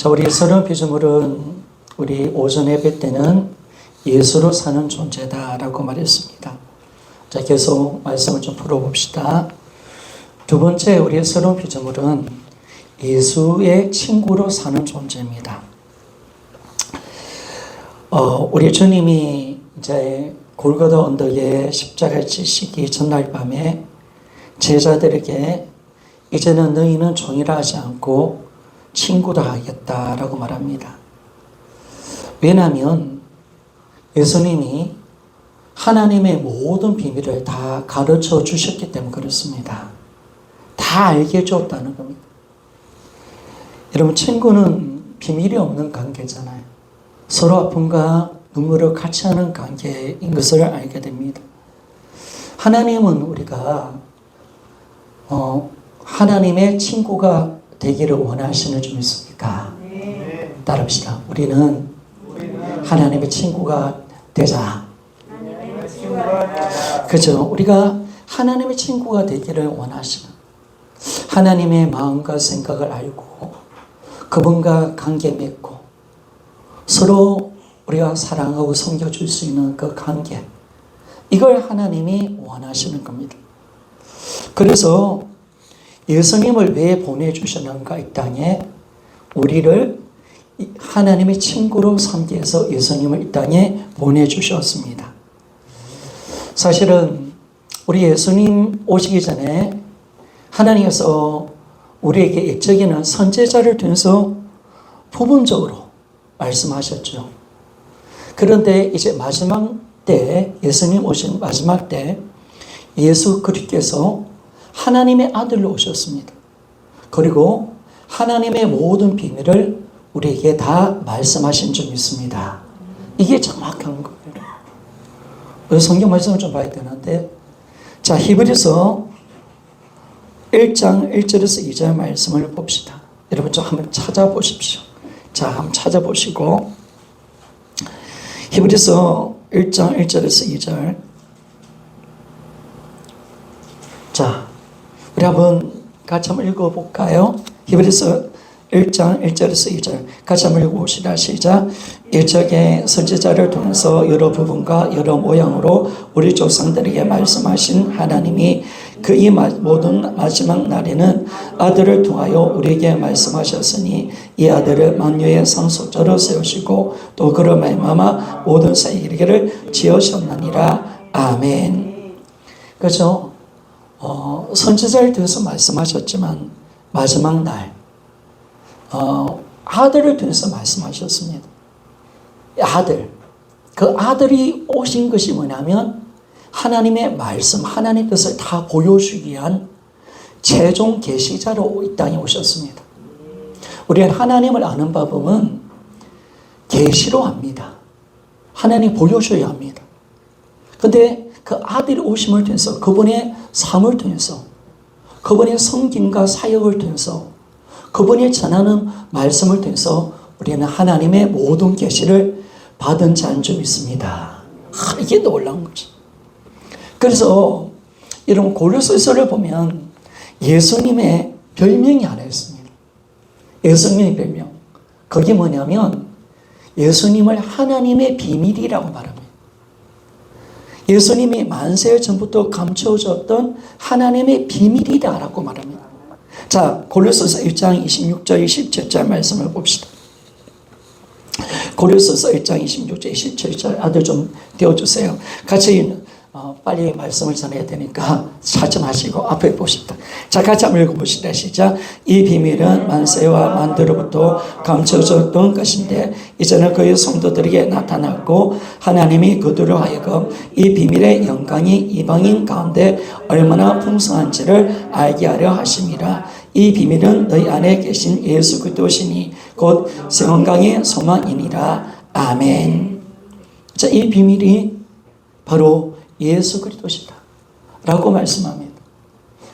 자, 우리 서론 피조물은 우리 오전 예배 때는 예수로 사는 존재다라고 말했습니다. 자, 계속 말씀을 좀 풀어봅시다. 두 번째, 우리의 서론 피조물은 예수의 친구로 사는 존재입니다. 우리 주님이 이제 골고다 언덕에 십자가에 지시기 전날 밤에 제자들에게 이제는 너희는 종이라 하지 않고 친구라 하겠다라고 말합니다. 왜냐하면 예수님이 하나님의 모든 비밀을 다 가르쳐 주셨기 때문에 그렇습니다. 다 알게 해줬다는 겁니다. 여러분, 친구는 비밀이 없는 관계잖아요. 서로 아픔과 눈물을 같이 하는 관계인 것을 알게 됩니다. 하나님은 우리가 하나님의 친구가 되기를 원하시는 줄 믿습니까? 네. 따라합시다. 우리는 하나님의 친구가 되자. 그렇죠? 우리가 하나님의 친구가 되기를 원하시는, 하나님의 마음과 생각을 알고 그분과 관계 맺고 서로 우리가 사랑하고 섬겨줄 수 있는 그 관계, 이걸 하나님이 원하시는 겁니다. 그래서 예수님을 왜 보내주셨는가? 이 땅에 우리를 하나님의 친구로 삼기 위해서 예수님을 이 땅에 보내주셨습니다. 사실은 우리 예수님 오시기 전에 하나님께서 우리에게 일적인 선지자를 통해서 부분적으로 말씀하셨죠. 그런데 이제 마지막 때, 예수님 오신 마지막 때 예수 그리스도께서 하나님의 아들로 오셨습니다. 그리고 하나님의 모든 비밀을 우리에게 다 말씀하신 줄 믿습니다. 이게 정확한 거예요. 성경 말씀을 좀 봐야 되는데, 자, 히브리서 1장 1절에서 2절 말씀을 봅시다. 여러분 좀 한번 찾아보십시오. 자, 한번 찾아보시고 히브리서 1장 1절에서 2절. 자, 우리 한번 같이 한번 읽어볼까요? 히브리서 1장 1절에서 2절 같이 한번 읽어봅시다. 시작. 일적의 선지자를 통해서 여러 부분과 여러 모양으로 우리 조상들에게 말씀하신 하나님이 그 이 모든 마지막 날에는 아들을 통하여 우리에게 말씀하셨으니 이 아들을 만유의 상속자로 세우시고 또 그로 말미암아 모든 세계를 지으셨느니라. 아멘. 그렇죠? 선지자를 통해서 말씀하셨지만 마지막 날 아들을 통해서 말씀하셨습니다. 아들, 그 아들이 오신 것이 뭐냐면 하나님의 말씀, 하나님의 뜻을 다 보여주기 위한 최종 계시자로 이 땅에 오셨습니다. 우리는 하나님을 아는 방법은 계시로 합니다. 하나님 보여줘야 합니다. 그런데 그 아들이 오심을 통해서, 그분의 삶을 통해서, 그분의 성김과 사역을 통해서, 그분이 전하는 말씀을 통해서 우리는 하나님의 모든 계시를 받은 자인 줄 믿습니다. 이게 놀라운 거죠. 그래서 여러분 고린도서를 보면 예수님의 별명이 하나 있습니다. 예수님의 별명. 그게 뭐냐면 예수님을 하나님의 비밀이라고 말합니다. 예수님이 만세 전부터 감춰졌던 하나님의 비밀이다라고 말합니다. 자, 고린도서 1장 26절 27절 말씀을 봅시다. 고린도서 1장 26절 27절 아들 좀 띄워주세요. 같이 빨리 말씀을 전해야 되니까 찾지 마시고 앞에 보십시다. 자, 같이 한번 읽어보시다. 시작. 이 비밀은 만세와 만대로부터 감춰졌던 것인데 이제는 그의 성도들에게 나타났고 하나님이 그들로 하여금 이 비밀의 영광이 이방인 가운데 얼마나 풍성한지를 알게 하려 하심이라. 이 비밀은 너희 안에 계신 예수 그리스도시니 곧 생명강의 소망이니라. 아멘. 자, 이 비밀이 바로 예수 그리스도시다 라고 말씀합니다.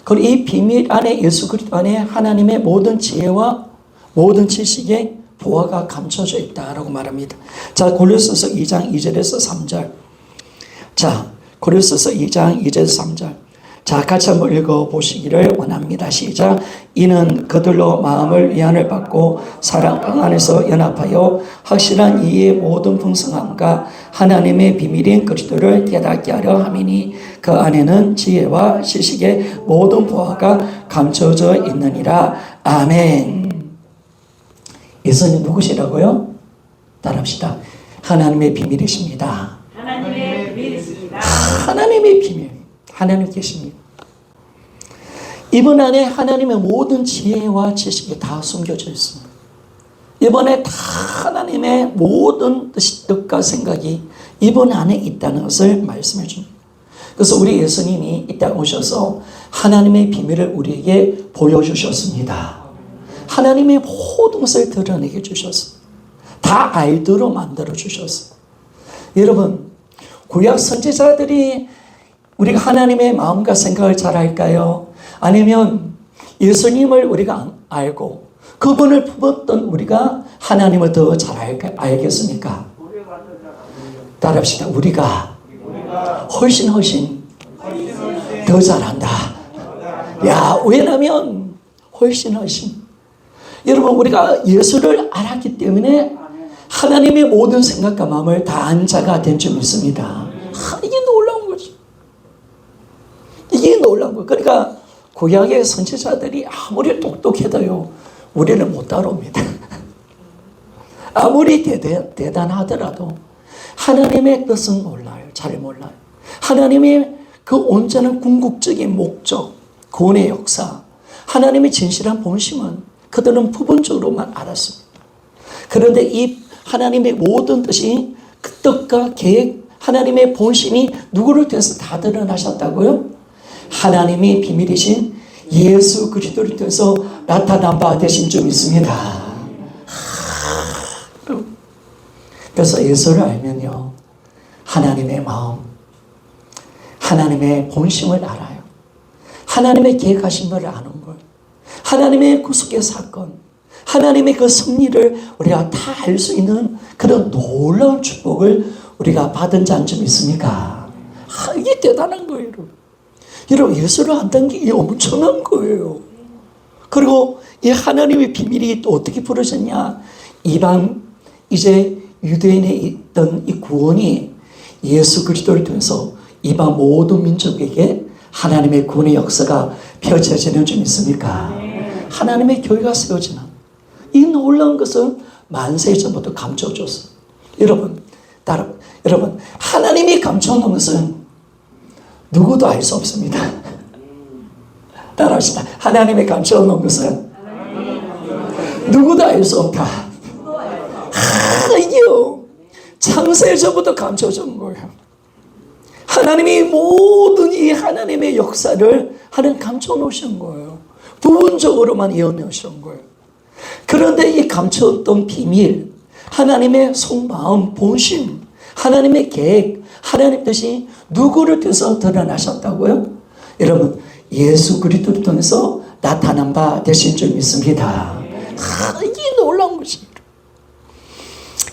그리고 이 비밀 안에, 예수 그리스도 안에 하나님의 모든 지혜와 모든 지식의 보화가 감춰져 있다라고 말합니다. 자, 고린도서 2장 2절에서 3절. 자, 고린도서 2장 2절에서 3절. 자, 같이 한번 읽어보시기를 원합니다. 시작. 이는 그들로 마음을 위안을 받고 사랑 안에서 연합하여 확실한 이의 모든 풍성함과 하나님의 비밀인 그리스도를 깨닫게 하려 함이니 그 안에는 지혜와 지식의 모든 보화가 감춰져 있느니라. 아멘. 예수님 누구시라고요? 따라합시다. 하나님의 비밀이십니다. 하나님의 비밀이십니다. 하나님의 비밀. 하나님 계십니다. 이분 안에 하나님의 모든 지혜와 지식이 다 숨겨져 있습니다. 이번에 다 하나님의 모든 뜻과 생각이 이분 안에 있다는 것을 말씀해 줍니다. 그래서 우리 예수님이 이 땅에 오셔서 하나님의 비밀을 우리에게 보여주셨습니다. 하나님의 모든 것을 드러내게 주셨습니다. 다 알도록 만들어 주셨습니다. 여러분, 구약 선지자들이 우리가 하나님의 마음과 생각을 잘 알까요? 아니면 예수님을 우리가 알고 그분을 품었던 우리가 하나님을 더 잘 알겠습니까? 따라합시다. 우리가 훨씬 더 잘한다. 야, 왜냐면 훨씬 여러분, 우리가 예수를 알았기 때문에 하나님의 모든 생각과 마음을 다 안 자가 된 줄 믿습니다. 이게 놀라운 거지. 이게 놀라운 거예요. 그러니까 구약의 선지자들이 아무리 똑똑해도요, 우리를 못 따라옵니다. 아무리 대단하더라도 하나님의 뜻은 몰라요. 잘 몰라요. 하나님의 그 온전한 궁극적인 목적, 구원의 역사, 하나님의 진실한 본심은 그들은 부분적으로만 알았습니다. 그런데 이 하나님의 모든 뜻이 그 뜻과 계획, 하나님의 본심이 누구를 통해서 다 드러나셨다고요? 하나님의 비밀이신 예수 그리스도를 통해서 나타난 바 되신 줄 믿습니다. 그래서 예수를 알면요, 하나님의 마음, 하나님의 본심을 알아요. 하나님의 계획하신 것을 아는 걸, 하나님의 구속의 사건, 하나님의 그 섭리를 우리가 다 알 수 있는 그런 놀라운 축복을 우리가 받은 자인 줄 믿습니까? 이게 대단한 거예요, 여러분. 여러분, 예수를 안다는 게 엄청난 거예요. 그리고 이 하나님의 비밀이 또 어떻게 벌어졌냐? 이방, 이제 유대인에 있던 이 구원이 예수 그리스도를 통해서 이방 모든 민족에게 하나님의 구원의 역사가 펼쳐지는 줄 믿습니까? 하나님의 교회가 세워지는 이 놀라운 것은 만세 전부터 감춰줬어요. 여러분, 하나님이 감춰놓은 것은 누구도 알 수 없습니다. 따라합시다. 하나님의 감춰놓은 것은 누구도 알 수 없다. 이게요, 창세 전부터 감춰준 거예요. 하나님이 모든 이 하나님의 역사를 하나님 감춰놓으신 거예요. 부분적으로만 예언하신 거예요. 그런데 이 감춰왔던 비밀, 하나님의 속마음, 본심, 하나님의 계획, 하나님 뜻이 누구를 통해서 드러나셨다고요? 여러분, 예수 그리스도를 통해서 나타난 바 되신 줄 믿습니다. 이게 놀라운 것이에요.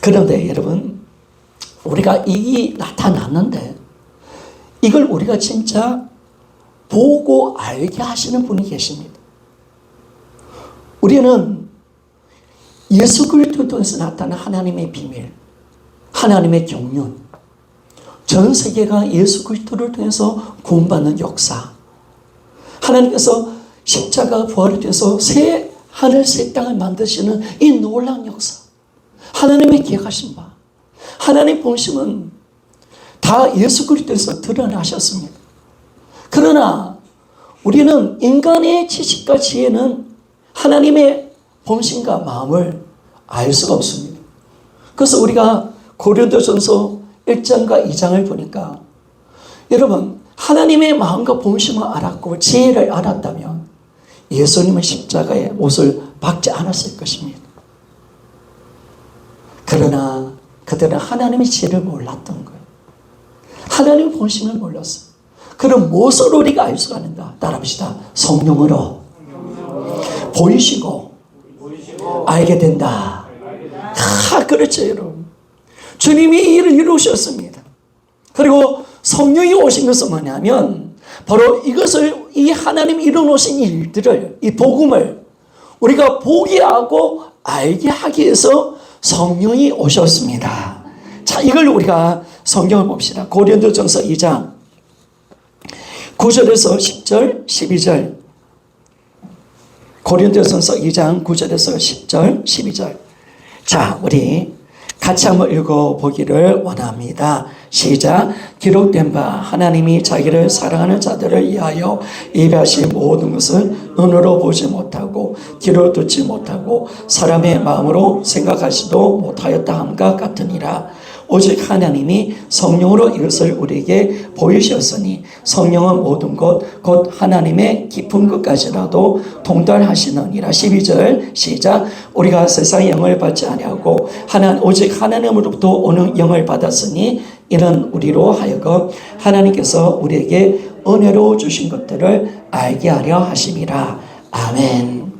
그런데 여러분, 우리가 이 나타났는데 이걸 우리가 진짜 보고 알게 하시는 분이 계십니다. 우리는 예수 그리스도를 통해서 나타난 하나님의 비밀, 하나님의 경륜, 전 세계가 예수 그리스도를 통해서 구원받는 역사, 하나님께서 십자가 부활을 통해서 새 하늘 새 땅을 만드시는 이 놀라운 역사, 하나님의 계획하신 바, 하나님 본심은 다 예수 그리스도에서 드러나셨습니다. 그러나 우리는 인간의 지식과 지혜는 하나님의 본심과 마음을 알 수가 없습니다. 그래서 우리가 고린도전서 1장과 2장을 보니까 여러분, 하나님의 마음과 본심을 알았고 지혜를 알았다면 예수님은 십자가의 못을 박지 않았을 것입니다. 그러나 그들은 하나님의 지혜를 몰랐던 거예요. 하나님의 본심을 몰랐어요. 그럼 무엇으로 우리가 알 수가 있는가? 따라합시다. 성령으로 보이시고 알게 된다. 그렇죠, 여러분. 주님이 이 일을 이루셨습니다. 그리고 성령이 오신 것은 뭐냐면 바로 이것을, 이 하나님이 이루어놓으신 일들을, 이 복음을 우리가 보게 하고 알게 하기 위해서 성령이 오셨습니다. 자, 이걸 우리가 성경을 봅시다. 고린도전서 2장 9절에서 10절, 12절. 고린도전서 2장 9절에서 10절, 12절. 자, 우리 같이 한번 읽어보기를 원합니다. 시작. 기록된 바 하나님이 자기를 사랑하는 자들을 위하여 예비하신 모든 것을 눈으로 보지 못하고 귀로 듣지 못하고 사람의 마음으로 생각하지도 못하였다 함과 같으니라. 오직 하나님이 성령으로 이것을 우리에게 보이셨으니 성령은 모든 것 곧 하나님의 깊은 것까지라도 통달하시느니라. 12절 시작. 우리가 세상의 영을 받지 아니하고 오직 하나님으로부터 오는 영을 받았으니 이는 우리로 하여금 하나님께서 우리에게 은혜로 주신 것들을 알게 하려 하심이라. 아멘.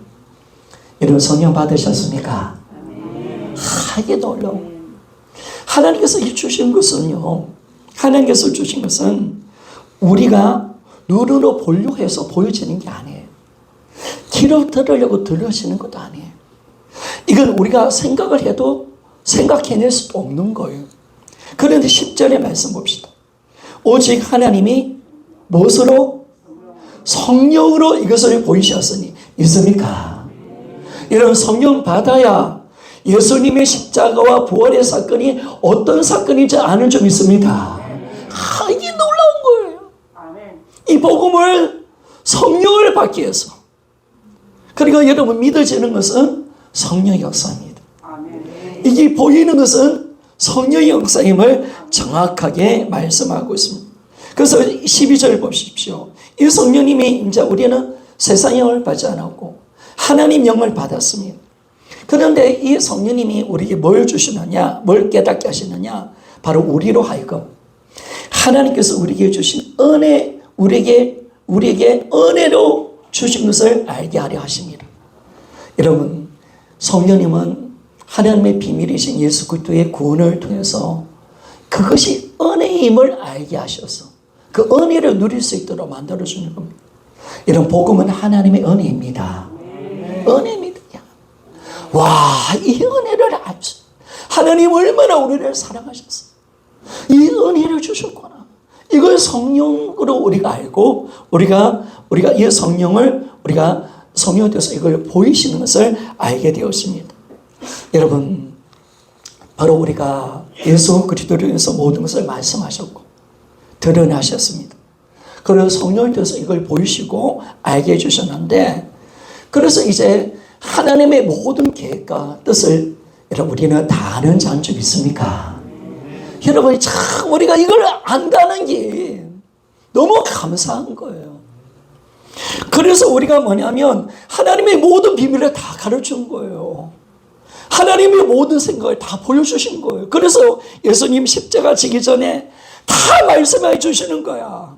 여러분 성령 받으셨습니까? 이게 놀라워. 하나님께서 주신 것은요, 하나님께서 주신 것은 우리가 눈으로 보려고 해서 보여지는 게 아니에요. 귀로 들으려고 들으시는 것도 아니에요. 이건 우리가 생각을 해도 생각해낼 수도 없는 거예요. 그런데 10절의 말씀 봅시다. 오직 하나님이 무엇으로? 성령으로 이것을 보이셨으니. 있습니까? 이런 성령 받아야 예수님의 십자가와 부활의 사건이 어떤 사건인지 아는 점 있습니다. 이게 놀라운 거예요. 이 복음을 성령을 받기 위해서. 그러니까 여러분 믿어지는 것은 성령의 역사입니다. 이게 보이는 것은 성령의 역사임을 정확하게 말씀하고 있습니다. 그래서 12절 보십시오. 이 성령님이 이제 우리는 세상 영을 받지 않았고 하나님 영을 받았습니다. 그런데 이 성령님이 우리에게 뭘 주시느냐, 뭘 깨닫게 하시느냐, 바로 우리로 하여금 하나님께서 우리에게 주신 은혜, 우리에게 은혜로 주신 것을 알게 하려 하십니다. 여러분, 성령님은 하나님의 비밀이신 예수 그리스도의 구원을 통해서 그것이 은혜임을 알게 하셔서 그 은혜를 누릴 수 있도록 만들어주는 겁니다. 이런 복음은 하나님의 은혜입니다. 은혜입니다. 와, 이 은혜를 알죠. 하나님 얼마나 우리를 사랑하셨어. 이 은혜를 주셨구나. 이걸 성령으로 우리가 알고 우리가 이 성령을 우리가 성령에 대해서 이걸 보이시는 것을 알게 되었습니다. 여러분, 바로 우리가 예수 그리스도를 위해서 모든 것을 말씀하셨고 드러나셨습니다. 그래서 성령에 대해서 이걸 보이시고 알게 해주셨는데, 그래서 이제 하나님의 모든 계획과 뜻을 여러분 우리는 다 아는 자는 좀 있습니까? 여러분이 참 우리가 이걸 안다는 게 너무 감사한 거예요. 그래서 우리가 뭐냐면 하나님의 모든 비밀을 다 가르친 거예요. 하나님의 모든 생각을 다 보여주신 거예요. 그래서 예수님 십자가 지기 전에 다 말씀해 주시는 거야.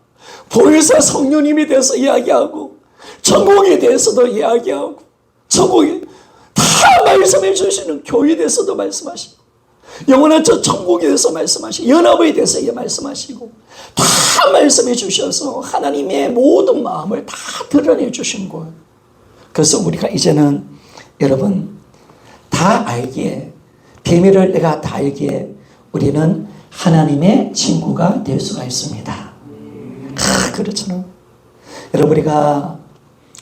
보혜사 성령님에 대해서 이야기하고 천국에 대해서도 이야기하고 천국에 다 말씀해 주시는 교회에 대해서도 말씀하시고 영원한 저 천국에 대해서 말씀하시고 연합에 대해서 말씀하시고 다 말씀해 주셔서 하나님의 모든 마음을 다 드러내 주신 거예요. 그래서 우리가 이제는 여러분 다 알기에 비밀을 내가 다 알기에 우리는 하나님의 친구가 될 수가 있습니다. 그렇잖아요. 여러분 우리가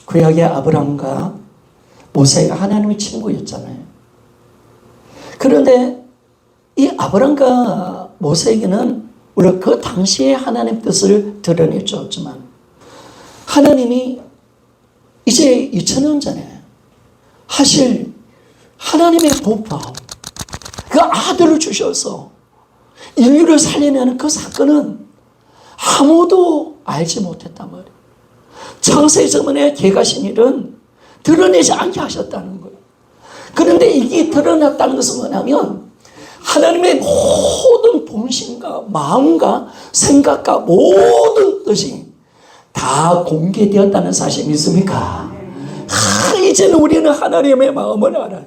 구약의 아브라함과 모세가 하나님의 친구였잖아요. 그런데 이 아브라함과 모세에게는 우리가 그 당시에 하나님 뜻을 드러내 주었지만 하나님이 이제 2000년 전에 하실 하나님의 보파 그 아들을 주셔서 인류를 살려내는 그 사건은 아무도 알지 못했단 말이에요. 창세전에 계가신 일은 드러내지 않게 하셨다는 거예요. 그런데 이게 드러났다는 것은 뭐냐면 하나님의 모든 본심과 마음과 생각과 모든 뜻이 다 공개되었다는 사실 믿습니까? 이제는 우리는 하나님의 마음을 알아요.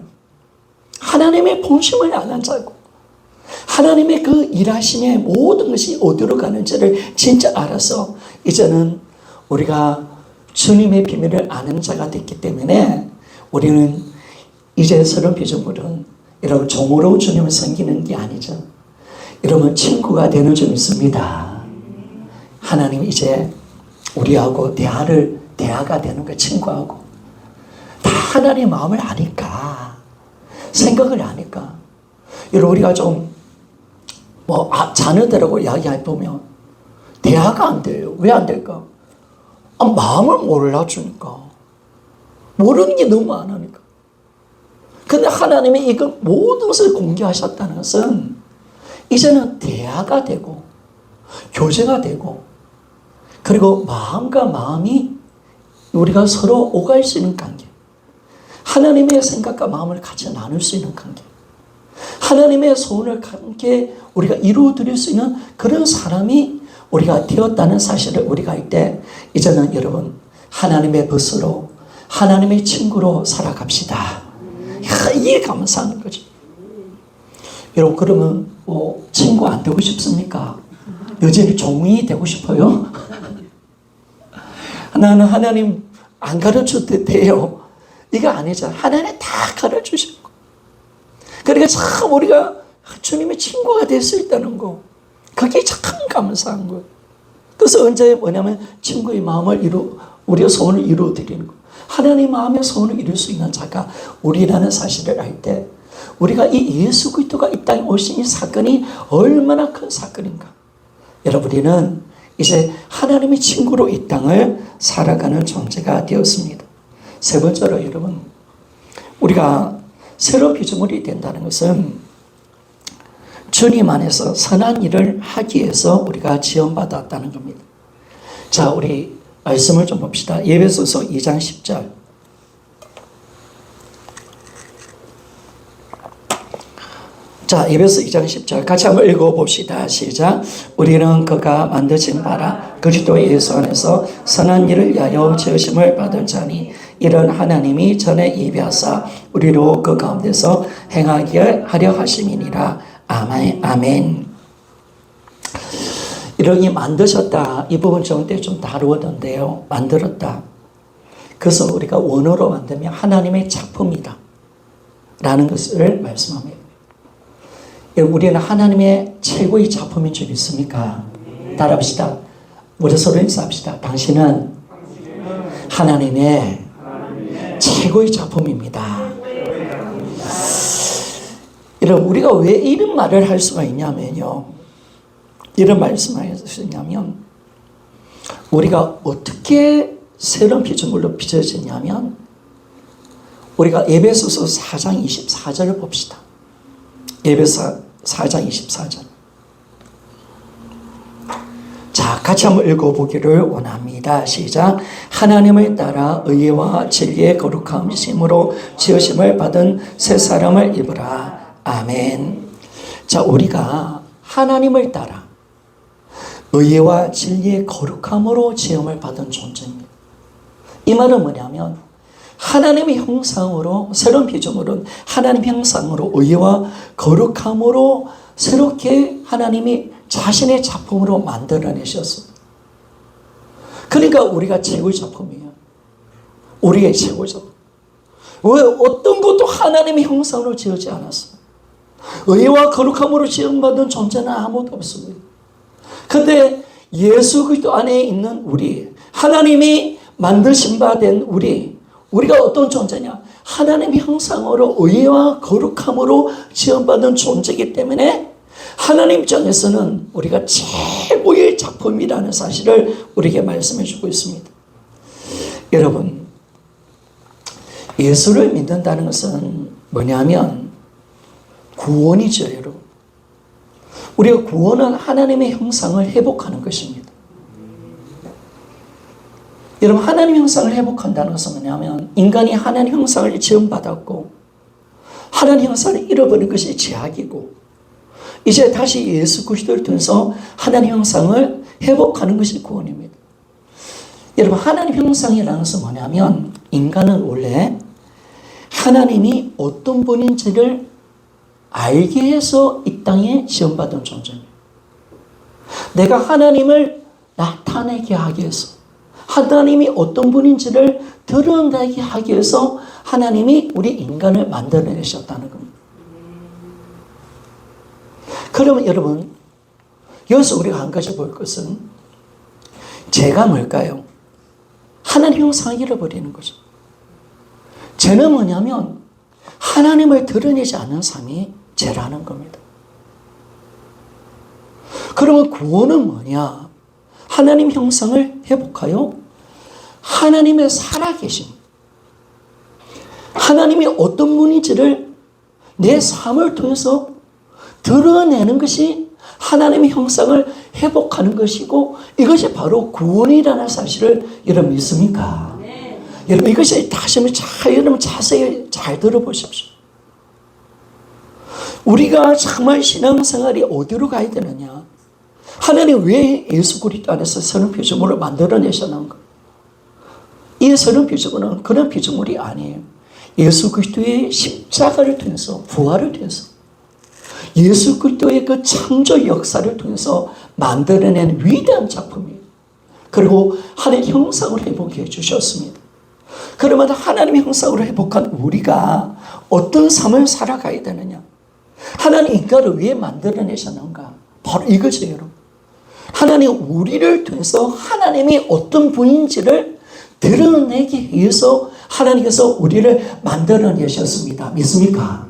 하나님의 본심을 아는 자고 하나님의 그 일하심의 모든 것이 어디로 가는지를 진짜 알아서 이제는 우리가 주님의 비밀을 아는 자가 됐기 때문에 우리는 이제 새로운 피조물은 여러분 종으로 주님을 섬기는 게 아니죠. 여러분 친구가 되는 줄 믿습니다. 하나님 이제 우리하고 대화가 되는 거예요. 친구하고. 다 하나님의 마음을 아니까. 생각을 아니까. 여러분 우리가 좀 자녀들하고 이야기해보면 대화가 안 돼요. 왜 안 될까? 마음을 몰라주니까. 모르는 게 너무 많으니까. 근데 하나님이 이거 모든 것을 공개하셨다는 것은 이제는 대화가 되고 교제가 되고 그리고 마음과 마음이 우리가 서로 오갈 수 있는 관계. 하나님의 생각과 마음을 같이 나눌 수 있는 관계. 하나님의 소원을 함께 우리가 이루어드릴 수 있는 그런 사람이 우리가 되었다는 사실을 우리가 알 때 이제는 여러분 하나님의 벗으로 하나님의 친구로 살아갑시다. 이게 감사한 거죠. 여러분 그러면 친구 안 되고 싶습니까? 여전히 종이 되고 싶어요? 나는 하나님 안 가르쳐도 돼요. 이거 아니죠. 하나님 다 가르쳐주시고. 그러니까 참 우리가 주님의 친구가 될 수 있다는 거. 그게 참 감사한 거예요. 그래서 언제 뭐냐면 친구의 마음을 우리의 소원을 이루어드리는 거. 하나님의 마음의 소원을 이룰 수 있는 자가 우리라는 사실을 알 때 우리가 이 예수 그리스도가 이 땅에 오신 이 사건이 얼마나 큰 사건인가. 여러분 우리는 이제 하나님의 친구로 이 땅을 살아가는 존재가 되었습니다. 세 번째로 여러분 우리가 새로운 피조물이 된다는 것은 주님 안에서 선한 일을 하기 위해서 우리가 지원받았다는 겁니다. 자, 우리 말씀을 좀 봅시다. 에베소서 2장 10절. 자, 에베소 2장 10절 같이 한번 읽어봅시다. 시작. 우리는 그가 만드신 바라 그리스도 예수 안에서 선한 일을 위하여 지으심을 받은 자니 이런 하나님이 전에 예비하사 우리로 그 가운데서 행하게 하려 하심이니라. 아멘. 아멘. 이런 만드셨다. 이 부분 전때 좀 다루었는데요. 만들었다. 그래서 우리가 원어로 만들면 하나님의 작품이다. 라는 것을 말씀합니다. 우리는 하나님의 최고의 작품인 줄 믿습니까? 따라합시다. 우리 서로 인사합시다. 당신은 하나님의 최고의 작품입니다. 여러분 우리가 왜 이런 말을 할 수가 있냐면요. 이런 말씀을 할 수 있냐면 우리가 어떻게 새로운 피조물로 빚어지냐면 우리가 에베소서 4장 24절을 봅시다. 에베소 4장 24절. 자, 같이 한번 읽어보기를 원합니다. 시작. 하나님을 따라 의와 진리의 거룩함이심으로 지으심을 받은 새 사람을 입으라. 아멘. 자, 우리가 하나님을 따라 의와 진리의 거룩함으로 지음을 받은 존재입니다. 이 말은 뭐냐면 하나님의 형상으로 새로운 피조물은 하나님 형상으로 의와 거룩함으로 새롭게 하나님이 자신의 작품으로 만들어내셨습니다. 그러니까 우리가 최고의 작품이에요. 우리의 최고의 작품. 왜 어떤 것도 하나님의 형상으로 지어지 않았어요. 의와 거룩함으로 지음받은 존재는 아무도 없습니다. 그런데 예수 그리스도 안에 있는 우리, 하나님이 만드신 바 된 우리가 어떤 존재냐? 하나님의 형상으로 의와 거룩함으로 지음받은 존재이기 때문에 하나님 입장에서는 우리가 최고의 작품이라는 사실을 우리에게 말씀해 주고 있습니다. 여러분, 예수를 믿는다는 것은 뭐냐면 구원이죠, 여러분. 우리가 구원은 하나님의 형상을 회복하는 것입니다. 여러분, 하나님 형상을 회복한다는 것은 뭐냐면 인간이 하나님 형상을 지음받았고 하나님 형상을 잃어버린 것이 죄악이고 이제 다시 예수 그리스도를 통해서 하나님 형상을 회복하는 것이 구원입니다. 여러분, 하나님 형상이라는 것은 뭐냐면 인간은 원래 하나님이 어떤 분인지를 알게 해서 이 땅에 지음받은 존재입니다. 내가 하나님을 나타내게 하기 위해서 하나님이 어떤 분인지를 드러나게 하기 위해서 하나님이 우리 인간을 만들어내셨다는 겁니다. 그러면 여러분, 여기서 우리가 한 가지 볼 것은 죄가 뭘까요? 하나님 형상을 잃어버리는 거죠. 죄는 뭐냐면 하나님을 드러내지 않는 삶이 죄라는 겁니다. 그러면 구원은 뭐냐? 하나님 형상을 회복하여 하나님의 살아계심, 하나님이 어떤 분인지를 내 삶을 통해서 드러내는 것이 하나님의 형상을 회복하는 것이고, 이것이 바로 구원이라는 사실을 여러분 믿습니까? 네. 여러분 이것이 다시 한번 여러분 자세히 잘 들어보십시오. 우리가 정말 신앙생활이 어디로 가야 되느냐? 하나님 왜 예수 그리스도 안에서 선한 피조물을 만들어내셨는가? 이 선한 피조물은 그런 피조물이 아니에요. 예수 그리스도의 십자가를 통해서, 부활을 통해서, 예수 그리스도의 그 창조 역사를 통해서 만들어낸 위대한 작품이에요. 그리고 하나님의 형상을 회복해 주셨습니다. 그러면 하나님의 형상으로 회복한 우리가 어떤 삶을 살아가야 되느냐? 하나님 인간을 왜 만들어내셨는가? 바로 이거죠, 여러분. 하나님 우리를 통해서 하나님이 어떤 분인지를 드러내기 위해서 하나님께서 우리를 만들어내셨습니다. 믿습니까?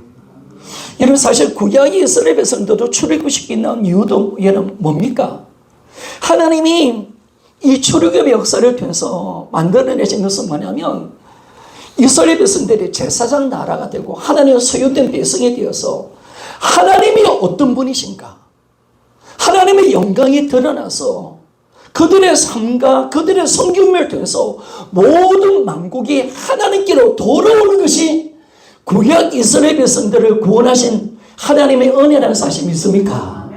여러분 사실 구약 이스라엘 백성들도 출애굽시키는 나온 이유도 여러분 뭡니까? 하나님이 이 출애굽의 역사를 통해서 만들어내신 것은 뭐냐면 이스라엘 백성들이 제사장 나라가 되고 하나님의 소유된 백성이 되어서 하나님이 어떤 분이신가? 하나님의 영광이 드러나서 그들의 삶과 그들의 성경을 통해서 모든 만국이 하나님께로 돌아오는 것이 구약 이스라엘 백성들을 구원하신 하나님의 은혜라는 사실 믿습니까?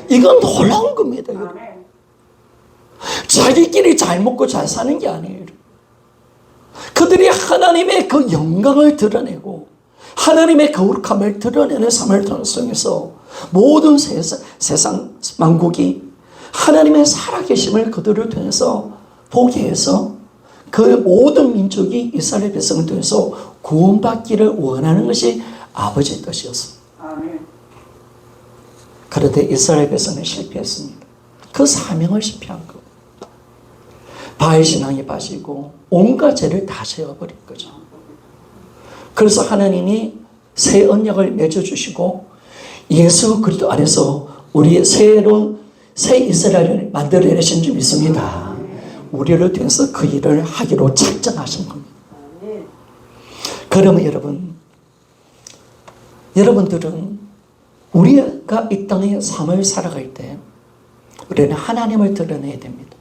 이건 놀라운 겁니다. 여러분. 자기끼리 잘 먹고 잘 사는 게 아니에요. 그들이 하나님의 그 영광을 드러내고 하나님의 거룩함을 드러내는 삶을 통해서 모든 세상 만국이 하나님의 살아계심을 그들을 통해서 보게 해서 그 모든 민족이 이스라엘 백성을 통해서 구원받기를 원하는 것이 아버지의 뜻이었습니다. 그런데 이스라엘 백성은 실패했습니다. 그 사명을 실패한 거. 바알 신앙에 빠지고 온갖 죄를 다 지어버린 거죠. 그래서 하나님이 새 언약을 맺어주시고 예수 그리스도 안에서 우리의 새로운 새 이스라엘을 만들어내신 줄 믿습니다. 우리를 통해서 그 일을 하기로 작정하신 겁니다. 그러면 여러분들은 우리가 이 땅의 삶을 살아갈 때 우리는 하나님을 드러내야 됩니다.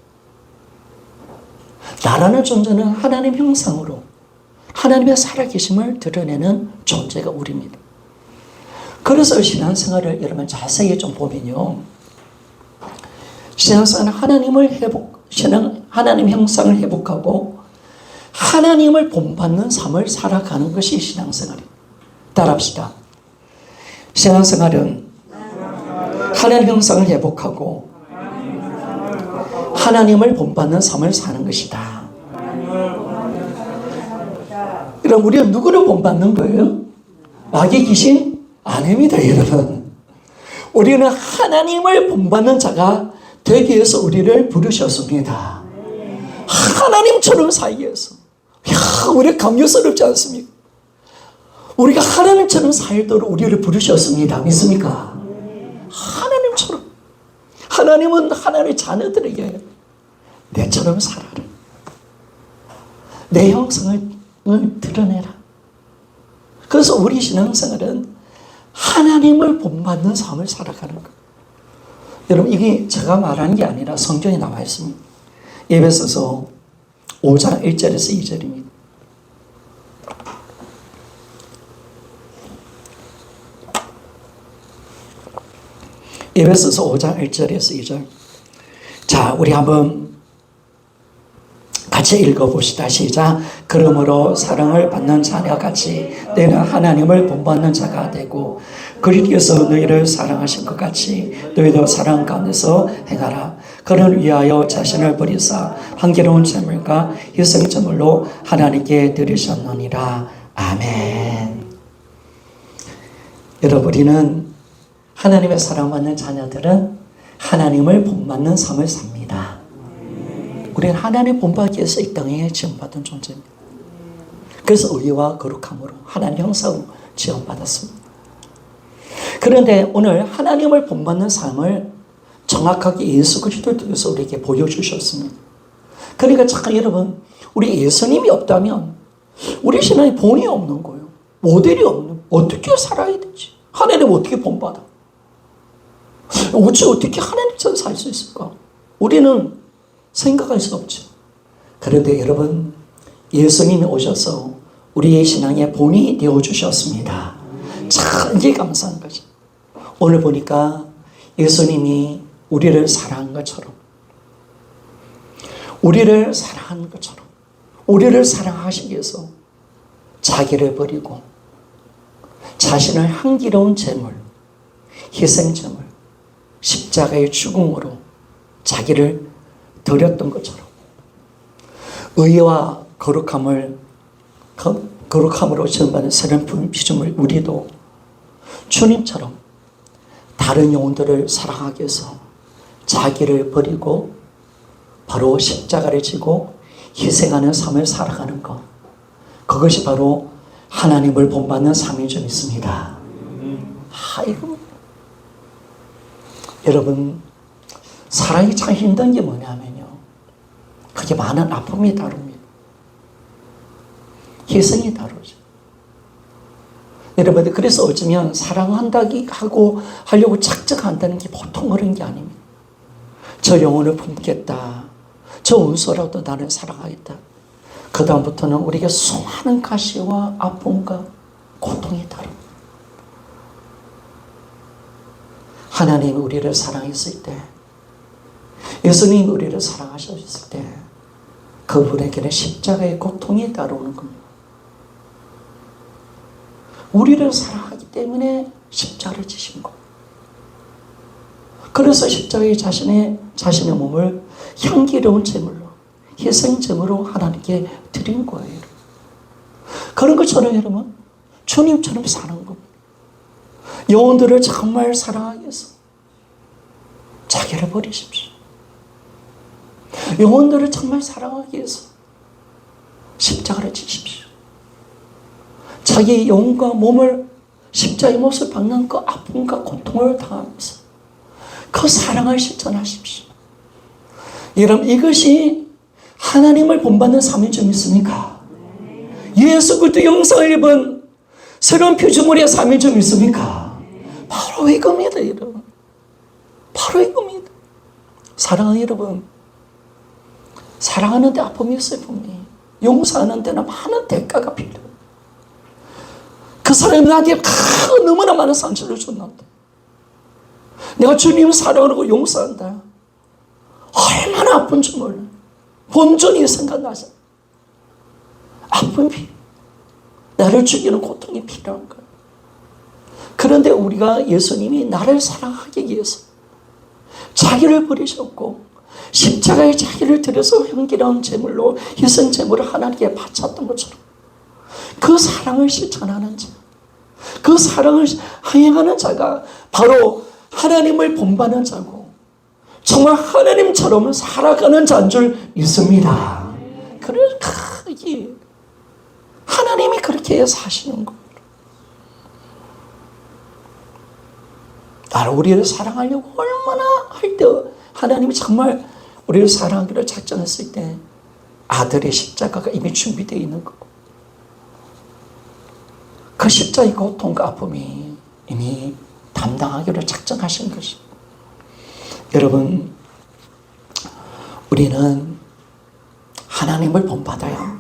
나라는 존재는 하나님 형상으로 하나님의 살아계심을 드러내는 존재가 우리입니다. 그래서 신앙생활을 여러분 자세히 좀 보면요, 신앙생활은 하나님 형상을 회복하고 하나님을 본받는 삶을 살아가는 것이 신앙생활입니다. 따라합시다. 신앙생활은 하나님 형상을 회복하고 하나님을 본받는 삶을 사는 것이다. 그럼 우리는 누구를 본받는 거예요? 마귀 귀신? 아닙니다, 여러분. 우리는 하나님을 본받는 자가 되기 위해서 우리를 부르셨습니다. 하나님처럼 살기 위해서. 이야, 우리 감격스럽지 않습니까? 우리가 하나님처럼 살도록 우리를 부르셨습니다. 믿습니까? 하나님처럼. 하나님은 하나님의 자녀들에게 내처럼 살아라. 내 형상을 드러내라. 그래서 우리 신앙생활은 하나님을 본받는 삶을 살아가는 것. 여러분 이게 제가 말하는 게 아니라 성경에 나와 있습니다. 에베소서 5장 1절에서 2절입니다. 에베소서 5장 1절에서 2절. 자, 우리 한번 같이 읽어봅시다. 시작. 그러므로 사랑을 받는 자녀같이 너희는 하나님을 본받는 자가 되고 그리스도께서 너희를 사랑하신 것 같이 너희도 사랑 가운데서 행하라. 그를 위하여 자신을 버리사 한계로운 제물과 희생제물로 하나님께 드리셨느니라. 아멘. 여러분, 우리는 하나님의 사랑받는 자녀들은 하나님을 본받는 삶을 삽니다. 우리는 하나님 본받기 위해서 이 땅에 지원받은 존재입니다. 그래서 의와 거룩함으로 하나님 형상으로 지원받았습니다. 그런데 오늘 하나님을 본받는 삶을 정확하게 예수 그리스도를 통해서 우리에게 보여주셨습니다. 그러니까 잠깐 여러분, 우리 예수님이 없다면 우리 신앙에 본이 없는 거예요. 모델이 없는, 어떻게 살아야 되지? 하나님 어떻게 본받아? 어떻게 하나님처럼 살 수 있을까? 우리는 생각할 수 없죠. 그런데 여러분, 예수님이 오셔서 우리의 신앙의 본이 되어주셨습니다. 참 이게 감사한 거죠. 오늘 보니까 예수님이 우리를 사랑한 것처럼, 우리를 사랑하는 것처럼, 우리를 사랑하시기 위해서 자기를 버리고 자신을 향기로운 제물, 희생제물, 십자가의 죽음으로 자기를 드렸던 것처럼 의와 거룩함으로 지원받는 새로운 피조물 우리도 주님처럼 다른 영혼들을 사랑하기 위해서 자기를 버리고 바로 십자가를 지고 희생하는 삶을 살아가는 것, 그것이 바로 하나님을 본받는 삶인 줄 믿습니다. 아이고, 여러분, 사랑이 참 힘든 게 뭐냐면요, 그게 많은 아픔이 다릅니다. 희생이 다르죠. 여러분들, 그래서 어쩌면 사랑한다기 하고 하려고 작정한다는 게 보통 그런 게 아닙니다. 저 영혼을 품겠다, 저 원수라도 나를 사랑하겠다. 그 다음부터는 우리에게 수많은 가시와 아픔과 고통이 다릅니다. 하나님이 우리를 사랑했을 때, 예수님이 우리를 사랑하셨을 때 그분에게는 십자가의 고통이 따라오는 겁니다. 우리를 사랑하기 때문에 십자가를 지신 것. 그래서 십자가에 자신의 몸을 향기로운 제물로, 희생제물로 하나님께 드린 거예요. 그런 것처럼 여러분, 주님처럼 사는 겁니다. 영혼들을 정말 사랑하기 위해서 자기를 버리십시오. 영혼들을 정말 사랑하기 위해서 십자가를 지십시오. 자기 영혼과 몸을 십자가의 못을 박는 그 아픔과 고통을 당하면서 그 사랑을 실천하십시오. 여러분, 이것이 하나님을 본받는 삶인 줄 믿습니까? 예수 그리스도 영상을 입은 새로운 피조물의 삶인 줄 믿습니까? 바로 이겁니다, 여러분. 바로 이겁니다. 사랑하는 여러분, 사랑하는데 아픔이 있어요, 분명히. 용서하는 데는 많은 대가가 필요해요. 그 사람이 나한테 너무나 많은 상처를 줬는데 내가 주님을 사랑하고 용서한다. 얼마나 아픈지 몰라. 본전이 생각나서 아픔이, 나를 죽이는 고통이 필요한 거예요. 그런데 우리가 예수님이 나를 사랑하기 위해서 자기를 버리셨고 십자가에 자기를 들여서 향기로운 제물로, 희생 제물을 하나님께 바쳤던 것처럼 그 사랑을 실천하는 자, 그 사랑을 행하는 자가 바로 하나님을 본받는 자고 정말 하나님처럼 살아가는 자인 줄 믿습니다. 그래서 하나님이 그렇게 사시는 거예요. 나를, 우리를 사랑하려고 얼마나 할 때 하나님이 정말 우리를 사랑하기를 작정했을 때 아들의 십자가가 이미 준비되어 있는 거고, 그 십자가의 고통과 아픔이 이미 담당하기를 작정하신 것입니다. 여러분, 우리는 하나님을 본받아요.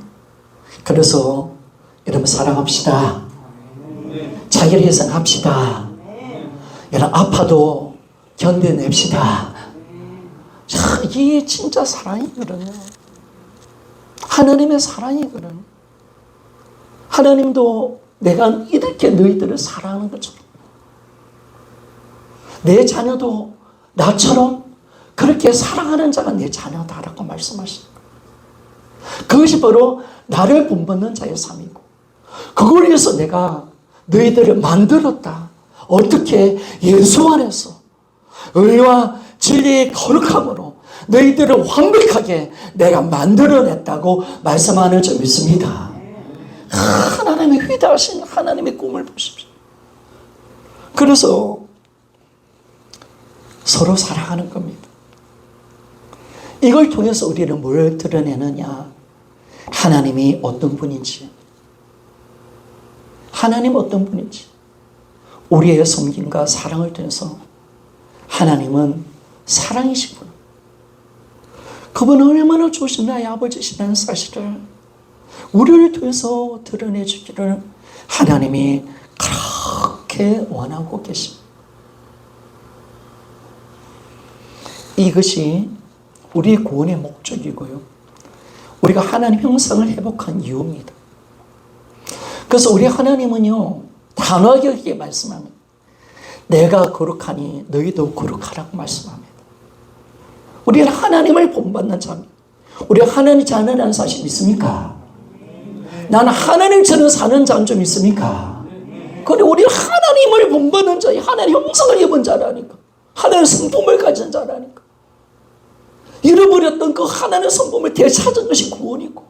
그래서 여러분, 사랑합시다. 자기를 희생합시다. 여러분, 아파도 견뎌냅시다. 자, 이게 진짜 사랑이거든요. 하나님의 사랑이거든요. 하나님도 내가 이렇게 너희들을 사랑하는 것처럼 내 자녀도 나처럼 그렇게 사랑하는 자가 내 자녀다라고 말씀하십니다. 그것이 바로 나를 본받는 자의 삶이고, 그걸 위해서 내가 너희들을 만들었다. 어떻게? 예수 안에서 의와 진리의 거룩함으로 너희들을 완벽하게 내가 만들어냈다고 말씀하는 줄 믿습니다. 하나님의 위대하신 하나님의 꿈을 보십시오. 그래서 서로 사랑하는 겁니다. 이걸 통해서 우리는 뭘 드러내느냐? 하나님이 어떤 분인지, 하나님 어떤 분인지, 우리의 섬김과 사랑을 통해서 하나님은 사랑이신 분, 그분은 얼마나 좋으신 나의 아버지시라는 사실을 우리를 통해서 드러내 주기를 하나님이 그렇게 원하고 계십니다. 이것이 우리 구원의 목적이고요, 우리가 하나님 형상을 회복한 이유입니다. 그래서 우리 하나님은요, 단호하게 이렇게 말씀합니다. 내가 거룩하니 너희도 거룩하라고 말씀합니다. 우리는 하나님을 본받는 자입니다. 우리가 하나님 자녀라는 사실 믿습니까? 나는 하나님처럼 사는 자인 줄 믿습니까? 그런데 우리는 하나님을 본받는 자예요. 하나님 형상을 입은 자라니까. 하나님의 성품을 가진 자라니까. 잃어버렸던 그 하나님의 성품을 되찾은 것이 구원이고,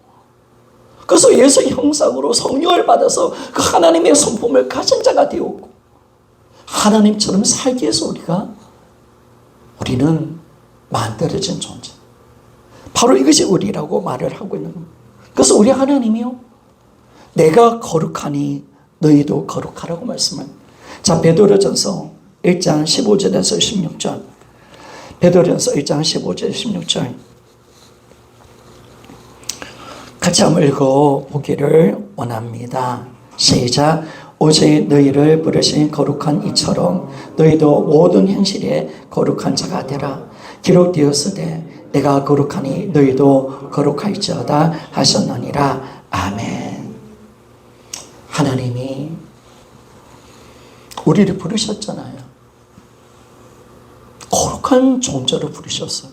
그래서 예수 형상으로 성령을 받아서 그 하나님의 성품을 가진 자가 되었고, 하나님처럼 살기 위해서 우리는 만들어진 존재. 바로 이것이 우리라고 말을 하고 있는 겁니다. 그래서 우리 하나님이요, 내가 거룩하니 너희도 거룩하라고 말씀합니다. 자, 베드로전서 1장 15절에서 16절. 베드로전서 1장 15절 16절 같이 한번 읽어보기를 원합니다. 시작. 오직 너희를 부르신 거룩한 이처럼 너희도 모든 행실에 거룩한 자가 되라. 기록되었으되 내가 거룩하니 너희도 거룩할지어다 하셨느니라. 아멘. 하나님이 우리를 부르셨잖아요. 거룩한 존재로 부르셨어요.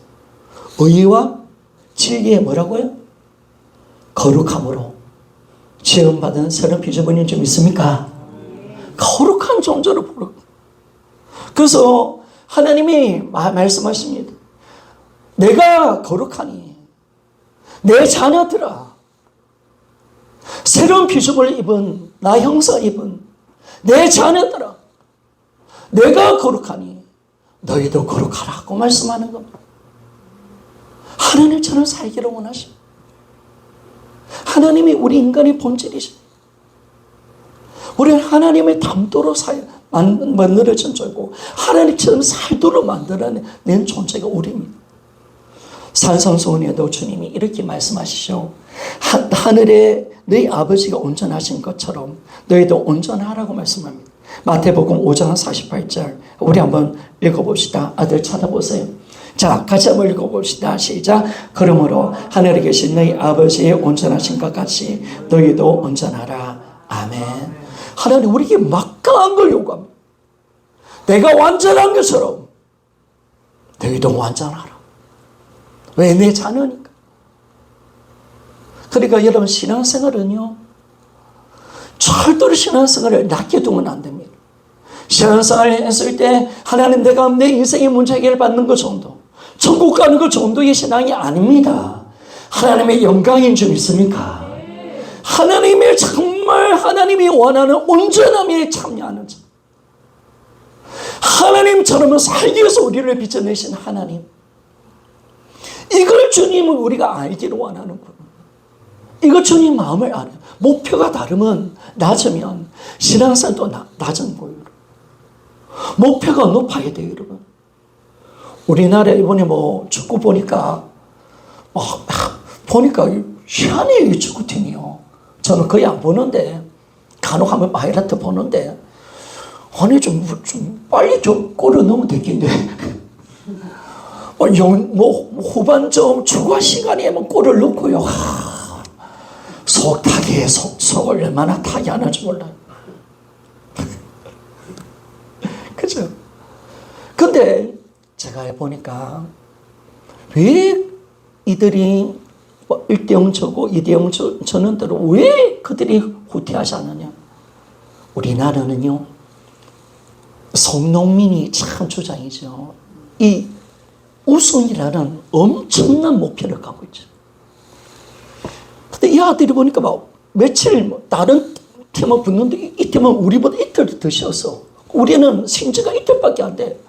의와 진리의 뭐라고요? 거룩함으로 지음받은 새로운 피조물인 줄 믿습니까? 거룩한 존재로 부르. 그래서 하나님이 말씀하십니다. 내가 거룩하니 내 자녀들아, 새로운 피조물을 입은 나 형상 입은 내 자녀들아, 내가 거룩하니 너희도 거룩하라고 말씀하는 겁니다. 하나님처럼 살기를 원하십니다. 하나님이 우리 인간의 본질이십니다. 우리는 하나님의 담도로 만들어진 존재고 하나님처럼 살도록 만들어낸 존재가 우리입니다. 산상수훈에도 주님이 이렇게 말씀하시죠. 하늘에 너희 아버지가 온전하신 것처럼 너희도 온전하라고 말씀합니다. 마태복음 5장 48절 우리 한번 읽어봅시다. 아들 찾아보세요. 자, 같이 한번 읽어봅시다. 시작. 그러므로 하늘에 계신 너희 아버지의 온전하신 것 같이 너희도 온전하라. 아멘. 하나님 우리에게 막강한 걸 요구합니다. 내가 완전한 것처럼 너희도 완전하라. 왜? 내 자녀니까. 그러니까 여러분, 신앙생활은요, 절대로 신앙생활을 낮게 두면 안 됩니다. 신앙생활을 했을 때 하나님 내가 내 인생의 문제 해결 받는 것 정도, 천국 가는 것 정도의 신앙이 아닙니다. 하나님의 영광인 줄 믿습니까? 하나님의 정말 하나님이 원하는 온전함에 참여하는 자, 하나님처럼 살기 위해서 우리를 빚어내신 하나님, 이걸 주님은 우리가 알기를 원하는 거예요. 이거 주님 마음을 알아요. 목표가 다르면 낮으면 신앙생활도 낮은 거예요. 목표가 높아야 돼요, 여러분. 우리나라 이번에 축구 보니까 희한해요, 이 축구팀이요. 저는 거의 안 보는데 간혹 한번 하이라이트 보는데 아니 좀 빨리 골을 넣으면 되겠네. 후반 좀 추가 시간에 골을 넣고요. 속을 얼마나 타게 하는지 몰라요. 그죠? 근데 제가 보니까 왜 이들이 1대0 저고 2대0 저는 대로 왜 그들이 후퇴하지 않느냐? 우리나라는요, 송농민이 참 주장이죠. 이 우승이라는 엄청난 목표를 갖고 있죠. 근데 이 아들이 보니까 막 며칠 다른 팀은 붙는데 이 팀은 우리보다 이틀 더 쉬었어. 우리는 신지가 이틀밖에 안 돼.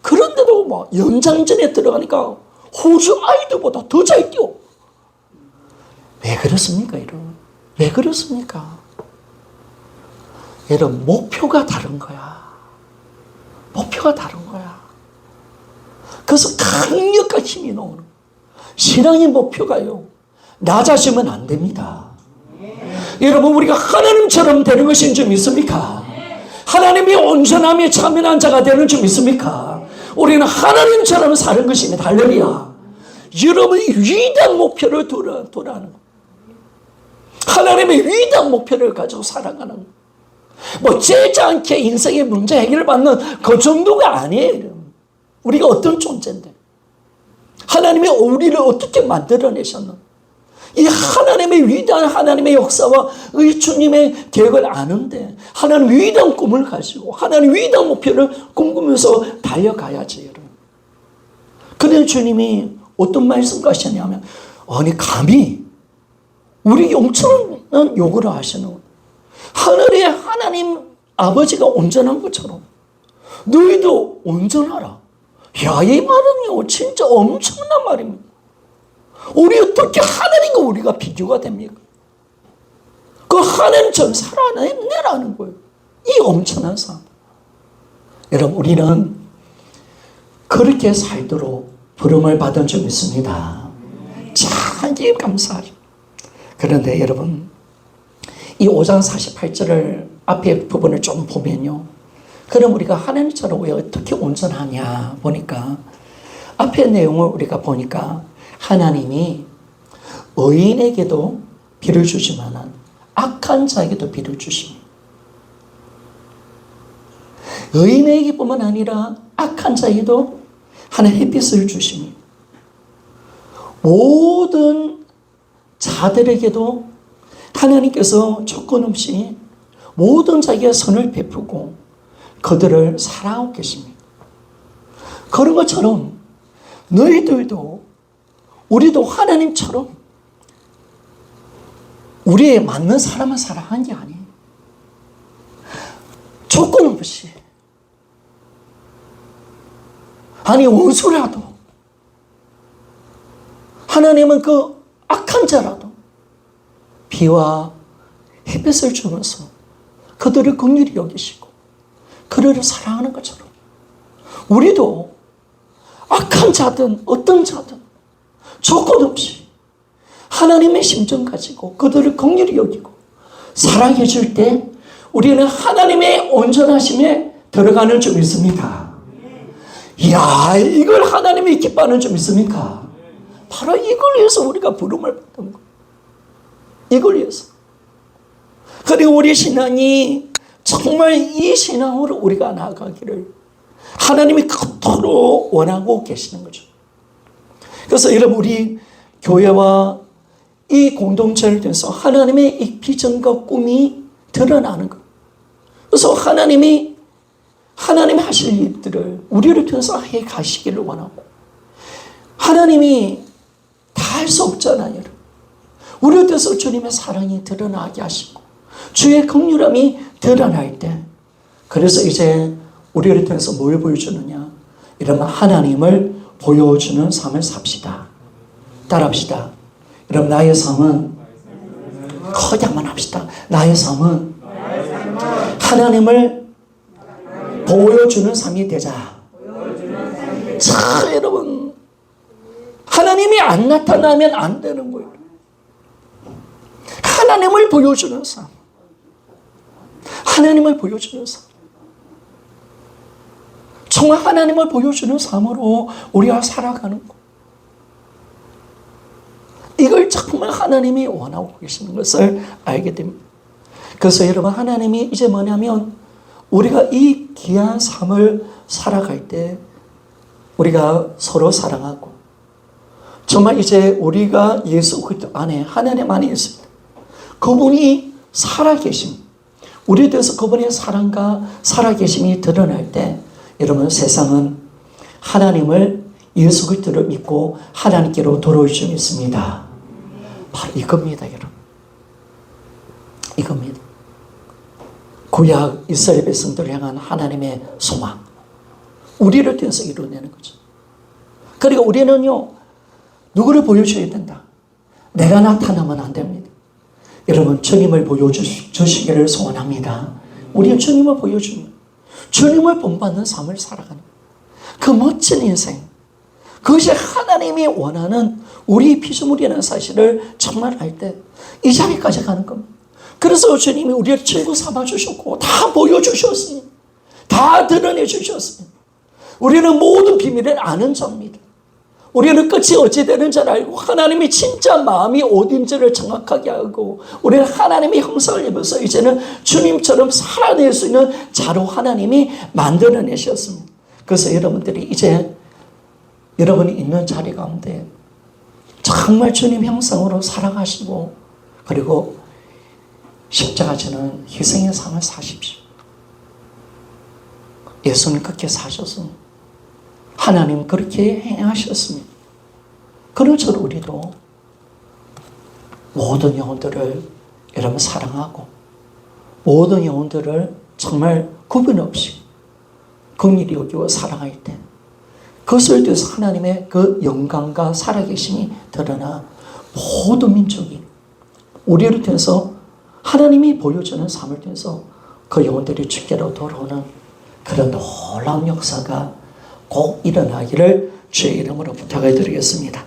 그런데도 막 연장전에 들어가니까 호주 아이들보다 더 잘 뛰어. 왜 그렇습니까, 여러분? 왜 그렇습니까? 여러분, 목표가 다른 거야. 목표가 다른 거야. 그래서 강력한 힘이 나오는 거야. 신앙의 목표가요, 낮아지면 안 됩니다. 여러분, 우리가 하나님처럼 되는 것인 줄 믿습니까? 하나님이 온전함에 참여한 자가 되는 줄 믿습니까? 우리는 하나님처럼 사는 것입니다. 할렐루야. 여러분이 위대한 목표를 돌아하는 거예요. 하나님의 위대한 목표를 가지고 살아가는 거예요. 뭐 재지 않게 인생의 문제 해결받는 그 정도가 아니에요. 우리가 어떤 존재인데, 하나님이 우리를 어떻게 만들어내셨나, 이 하나님의 위대한 하나님의 역사와 이 주님의 계획을 아는데, 하나님 위대한 꿈을 가지고 하나님 위대한 목표를 꿈꾸면서 달려가야지, 여러분. 그런데 주님이 어떤 말씀을 하시냐면, 아니 감히 우리 영적인 요구를 하시는 거예요. 하늘의 하나님 아버지가 온전한 것처럼 너희도 온전하라. 야, 이 말은요 진짜 엄청난 말입니다. 우리 어떻게 하나님과 우리가 비교가 됩니까? 그 하나님처럼 살아내라는 거예요. 이 엄청난 삶. 여러분, 우리는 그렇게 살도록 부름을 받은 줄 믿습니다. 참 감사하죠. 그런데 여러분, 이 5장 48절을 앞에 부분을 좀 보면요, 그럼 우리가 하나님처럼 왜 어떻게 온전하냐 보니까, 앞에 내용을 우리가 보니까 하나님이 의인에게도 비를 주지만 악한 자에게도 비를 주십니다. 의인에게뿐만 아니라 악한 자에게도 하나님 햇빛을 주십니다. 모든 자들에게도 하나님께서 조건 없이 모든 자기의 선을 베푸고 그들을 사랑하고 계십니다. 그런 것처럼 너희들도, 우리도 하나님처럼 우리에 맞는 사람을 사랑한 게 아니에요. 조건 없이. 아니 원수라도, 하나님은 그 악한 자라도 비와 햇빛을 주면서 그들을 긍휼히 여기시고 그들을 사랑하는 것처럼, 우리도 악한 자든 어떤 자든 조건 없이 하나님의 심정 가지고 그들을 긍휼히 여기고 사랑해 줄 때 우리는 하나님의 온전하심에 들어가는 줄 믿습니다. 이야, 이걸 하나님이 기뻐하는 줄 믿습니까? 바로 이걸 위해서 우리가 부름을 받는 거예요. 이걸 위해서. 그리고 우리 신앙이 정말 이 신앙으로 우리가 나아가기를 하나님이 그토록 원하고 계시는 거죠. 그래서 여러분, 우리 교회와 이 공동체를 통해서 하나님의 이 비전과 꿈이 드러나는 것. 그래서 하나님 하실 일들을 우리를 통해서 해 가시기를 원하고, 하나님이 다 할 수 없잖아요, 여러분. 우리를 통해서 주님의 사랑이 드러나게 하시고 주의 긍휼함이 드러날 때, 그래서 이제 우리를 통해서 뭘 보여주느냐, 이러면 하나님을 보여주는 삶을 삽시다. 따라합시다. 여러분, 나의 삶은 거기 한번 합시다. 나의 삶은 하나님을 보여주는 삶이 되자. 자, 여러분, 하나님이 안 나타나면 안 되는 거예요. 하나님을 보여주는 삶. 하나님을 보여주는 삶. 정말 하나님을 보여주는 삶으로 우리가 살아가는 것. 이걸 정말 하나님이 원하고 계시는 것을 알게 됩니다. 그래서 여러분, 하나님이 이제 뭐냐면 우리가 이 귀한 삶을 살아갈 때 우리가 서로 사랑하고 정말 이제 우리가 예수 그리스도 안에 하나님 안에 있습니다. 그분이 살아계심, 우리에 대해서 그분의 사랑과 살아계심이 드러날 때 여러분 세상은 하나님을 예수 그리스도를 믿고 하나님께로 돌아올 수 있습니다. 바로 이겁니다, 여러분. 이겁니다. 구약 이스라엘 백성들을 향한 하나님의 소망, 우리를 통해서 이루어내는 거죠. 그러니까 우리는요, 누구를 보여줘야 된다. 내가 나타나면 안 됩니다. 여러분, 주님을 보여주시기를 소원합니다. 우리는 주님을 보여주면, 주님을 본받는 삶을 살아가는 그 멋진 인생, 그것이 하나님이 원하는 우리 피조물이라는 사실을 정말 알 때 이 자리까지 가는 겁니다. 그래서 주님이 우리를 친구 삼아주셨고 다 보여주셨어요. 다 드러내주셨어요. 우리는 모든 비밀을 아는 자입니다. 우리는 끝이 어찌 되는 줄 알고 하나님이 진짜 마음이 어딘지를 정확하게 알고 우리는 하나님의 형상을 입어서 이제는 주님처럼 살아낼 수 있는 자로 하나님이 만들어내셨습니다. 그래서 여러분들이 이제 여러분이 있는 자리 가운데 정말 주님 형상으로 살아가시고 그리고 십자가 지는 희생의 삶을 사십시오. 예수님 그렇게 사셨습니다. 하나님 그렇게 행하셨습니다. 그런 것처럼 우리도 모든 영혼들을 여러분 사랑하고 모든 영혼들을 정말 구분 없이 긍휼히 여기고 사랑할 때 그것을 통해서 하나님의 그 영광과 살아계심이 드러나 모든 민족이 우리를 통해서 하나님이 보여주는 삶을 통해서 그 영혼들이 주께로 돌아오는 그런 놀라운 역사가 꼭 일어나기를 주의 이름으로 부탁을 드리겠습니다.